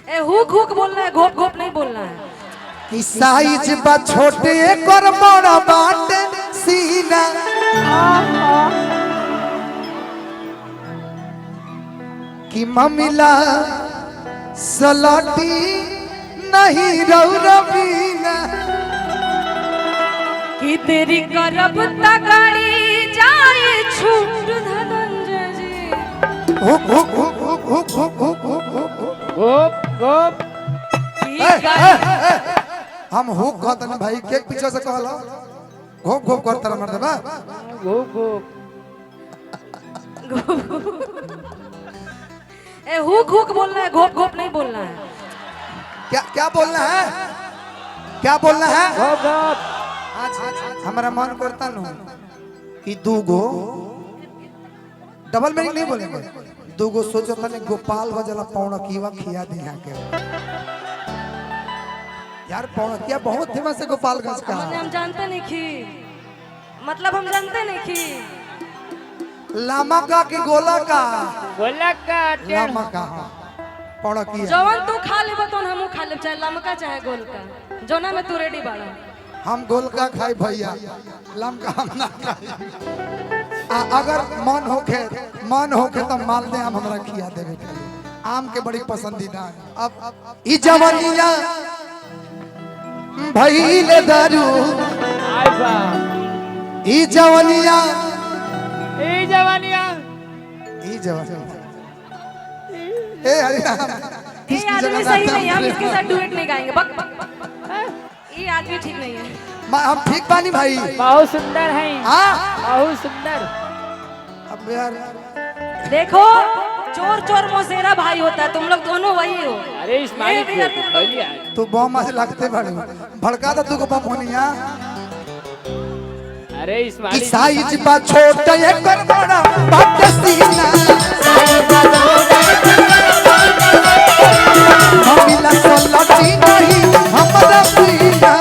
ए hook hook बोलना है, घोप घोप नहीं बोलना है। कि साइज बा छोटे कर बड़ा बाटे सीना कि ममिला सलाटी नहीं रौरबीना कि तेरी करब तगाड़ी जाए छूट धनंजय जी। हुक हुक हुक हुक हुक हुक हुक हुक हुक गोप गोप हम हुक कहतन भाई के पीछे से कहला घोप घोप करता रह मर्द बा गोप गोप ए हुक हुक बोलना है, घोप घोप नहीं बोलना है। क्या क्या बोलना है, क्या बोलना है? गोप गोप हमारा मन करता नु कि दूगो डबल मीनिंग नहीं बोलेंगे, दूगो सोचो तने गोपाल गजला पौना कीवा खिया दी यहाँ के यार। पौना किया बहुत फेमस है गोपालगंज का। हम जानते नहीं कि मतलब हम जानते नहीं कि लामा का कि गोला का? गोला का लामा का। हाँ पौना किया जवन तू खा लेबो तो हमहू खा लेब, चाहे लमका चाहे गोल का, जोना में तू रेडी बाड़ा। हम गोल का खाई भैया, लमका हम ना खाई। अगर मन होके तो मालदे आम हमरा खिया देवे के आम के बड़ी पसंदीदा है। अब ई जवानिया भइले दारू आई बा ई जवानिया ए जवानिया ई जवानिया ए हरिराम ये आदमी सही नहीं है, हम इसके साथ डुएट नहीं गाएंगे। बक बक ये आदमी ठीक नहीं है। हम ठीक बानी भाई। बहुत सुंदर है, हाँ बहुत सुंदर। अब यार देखो चोर चोर मौसेरा भाई होता है, तुम लोग दोनों वही हो। अरे इस्माइल ये भी को लिया तू बम आज लगते बड़े भड़का दे तू को बम होनिया। अरे कि इस्माइल साइज बा छोटा एकर बड़ा बाटे सीना ममिला सलटी नहीं हमरा सीना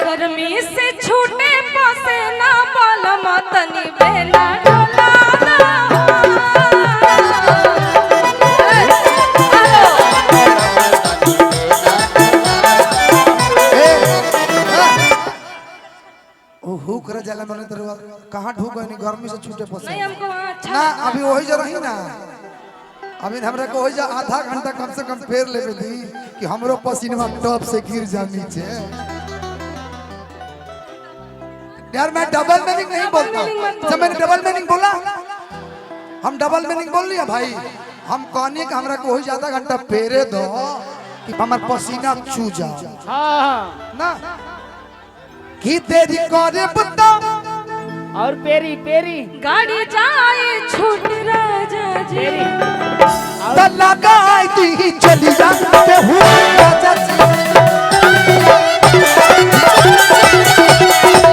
गर्मी से छूटे पसीना बाल मतनी बेला डोलाना। ओ हुक रे जला मने तरवा कहां ढूक गनी गर्मी से छूटे नहीं पसे हमको वहाँ अच्छा ना अभी वही जो रही ना अभी हमरा को वही जा आधा घंटा कम से कम फेर लेबे दी कि हमरो पसीना टॉप से गिर जा नीचे। यार मैं डबल मीनिंग नहीं बोलता, जब मैंने डबल मीनिंग बोला हम डबल मीनिंग बोल लिया भाई। हम कहनी कि हमरा को वही ज्यादा घंटा फेरे दो कि हमार पसीना छू जाओ हाँ ना कि तेरी करे बता और पेरी पेरी गाड़ी जाए छूट राजा जी। पेरी त लगाई दी चली जा के हूँ राजा जी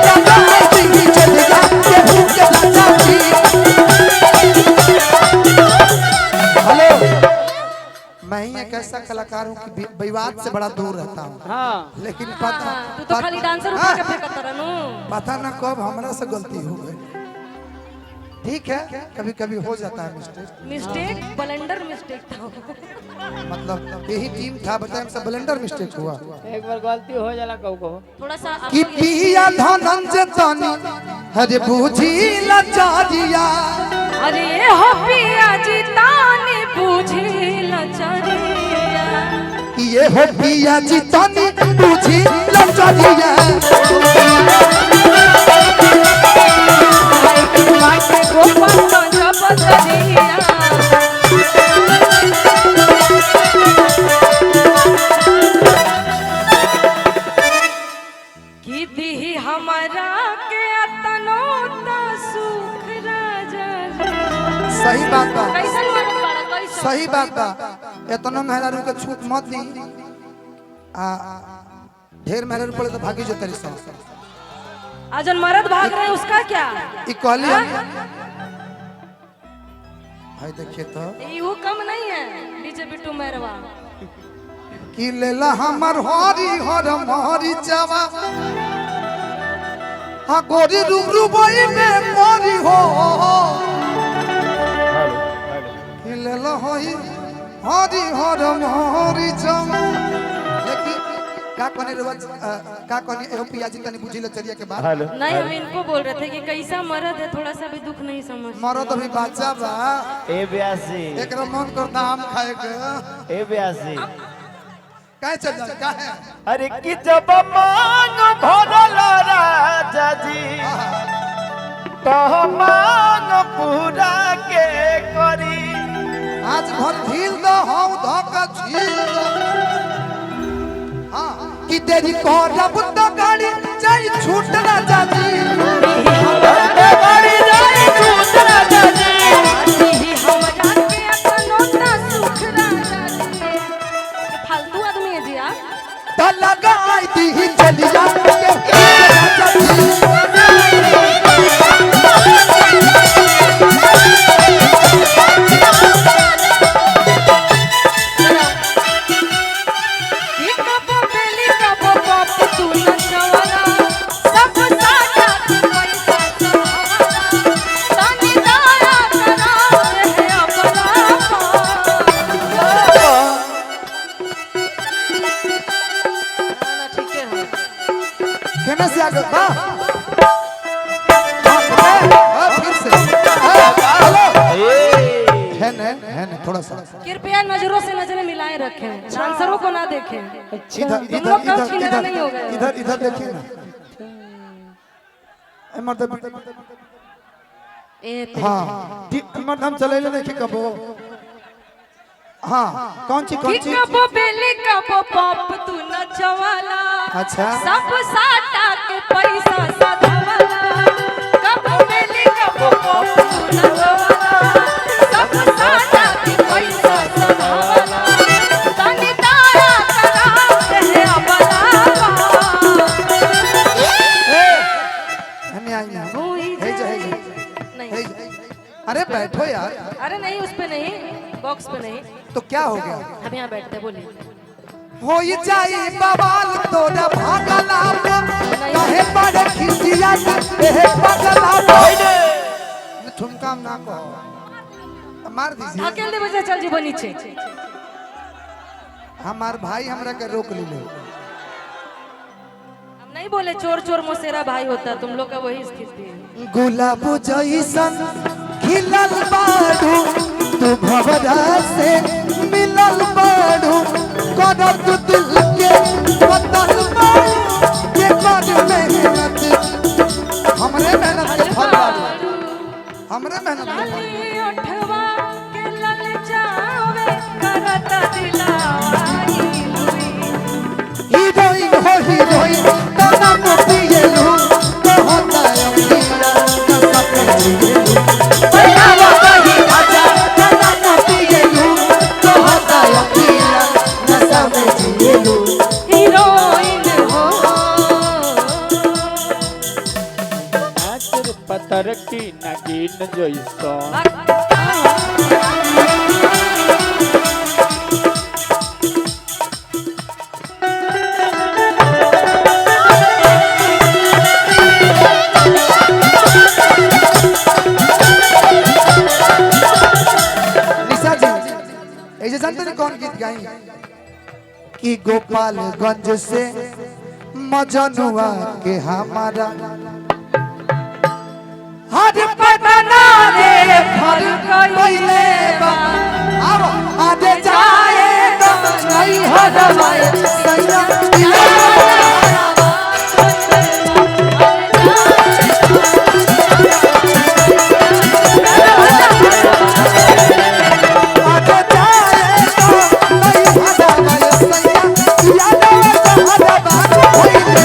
लगाई दी चली जा के हूँ राजा जी। हेलो मैं ही एक ऐसा कलाकार हूँ कि विवाद से बड़ा दूर रहता हूँ, हाँ लेकिन पता तू तो खाली डांसर उठा के फेंकत रहनू। पता ना कब हमरा से गलती हो गई। ठीक है कभी कभी हो जाता है मिस्टेक, मिस्टेक ब्लेंडर मिस्टेक था। मतलब यही टीम था बताए हमसे ब्लेंडर मिस्टेक हुआ एक बार गलती हो जाला कब को थोड़ा सा कि पिया धनंजय तनी हरे बूझी लचारिया अरे ये हो पिया जी ताने पूछी लचरिया। कि ये हो पिया जी तनी बूझी लचारिया कि दी हमारा के अतनो ता सुख राजा जी। सही बात बा, कैसन मालूम पड़ा कैसन? सही बात बा। इतना मेहरारू के छूट मत दी ढेर मेहरारू पड़े तो भागी जो तेरी सब अजन मर्द भाग रहे हैं उसका क्या? ई कहली भाई देखिए तो ये कम नहीं है डीजे बिट्टू मेहरवा। कि लेला हमर हरी हर मारी चावा हाँ गोरी रूबरू बई में मोरी कोनी रोज का कोनी एहो पिया जी तनी बुझी ले चरिया के बाद हेलो नहीं हम इनको बोल रहे थे कि कैसा मर्द है थोड़ा सा भी दुख नहीं समझ मरो तो भी बच्चा बा ए ब्यासी एकरा मन करता आम खाए के ए ब्यासी काहे चल जा काहे अरे कि जब मांग भरल राजा जी तो मांग पूरा के करी आज भर ढील दो हम धोका झील दो हां कि तेरी कोरब तो गाड़ी जाई छूट ना जाती गाड़ी जाई छूट ना जाती हमरा के अतनोता सुख राजा जी फालतू आदमी है जी आप तो लगाई दी चलिया के केना से आगे बा फिर से हेलो है ने थोड़ा सा कृपया नजरों से नजरें मिलाए रखें डांसरों को ना देखें इधर तुम लोग कब किनारा नहीं हो गए इधर इधर देखिए ना ए मर्द हां मर्द हम चले ले देखिए कबो हां कौन सी कबो बेली कबो पॉप तू नचवाला अच्छा सब साटा के पैसा साधवाला कबो बेली कबो पॉप तू नचवाला सब साटा के पैसा साधवाला तनी तारा करा रहे अबला हमें आई ना हुई है जा नहीं अरे बैठो यार अरे नहीं उस पे नहीं बॉक्स पे नहीं तो क्या हो गया हम यहाँ बैठते बोलिए हो जाई बवाल तोरा भागला काहे बड़े खिसिया ए पगला ठुमका ना को मार दीजिए अकेले बजे चल जी वो नीचे हमार भाई हमरा के रोक ले हम नहीं बोले चोर चोर मोसेरा भाई होता तुम लोग का वही स्थिति है गुलाब जैसन खिलल बाड़ू तू भवरा से मिलल बाड़ू करब तू दिल के बदल बाड़ू के कर मेहनत हमरे मेहनत के फल बाड़ू हमरे मेहनत के फल लाली ओठवा के लल जावे करत दिलावाई हीरोइन हो हीरोइन तो नाम पिएलू तो होता अमीरा ना सब पिएलू पहनावा कहीं आजा तो नाम पिएलू तो होता अमीरा ना सब पिएलू हीरोइन हो नाचर पतर की नगीन जैसा निशा जी ऐसे जानते हैं कौन गीत गाई कि गोपालगंज से मजनुआ के हमारा हर पटना रे फर पहिले बा अब आदे जाए तो नहीं हरवाए सैया आदे जाए तो नहीं हरवाए सैया याद हरवा पहिले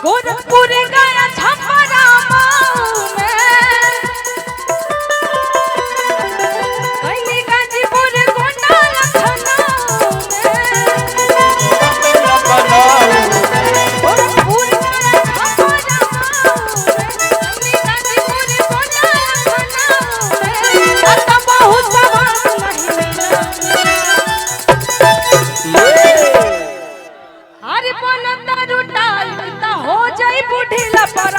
गोरखपुर गया छपरा माऊ में कहीं गाजीपुर गोंडा लखनऊ में गोरखपुर गया छपरा माऊ में कहीं गाजीपुर गोंडा लखनऊ में अब बहुत सवाल नहीं मिला हरि पन तरुटाई त हो जाई बुढ़ीला पर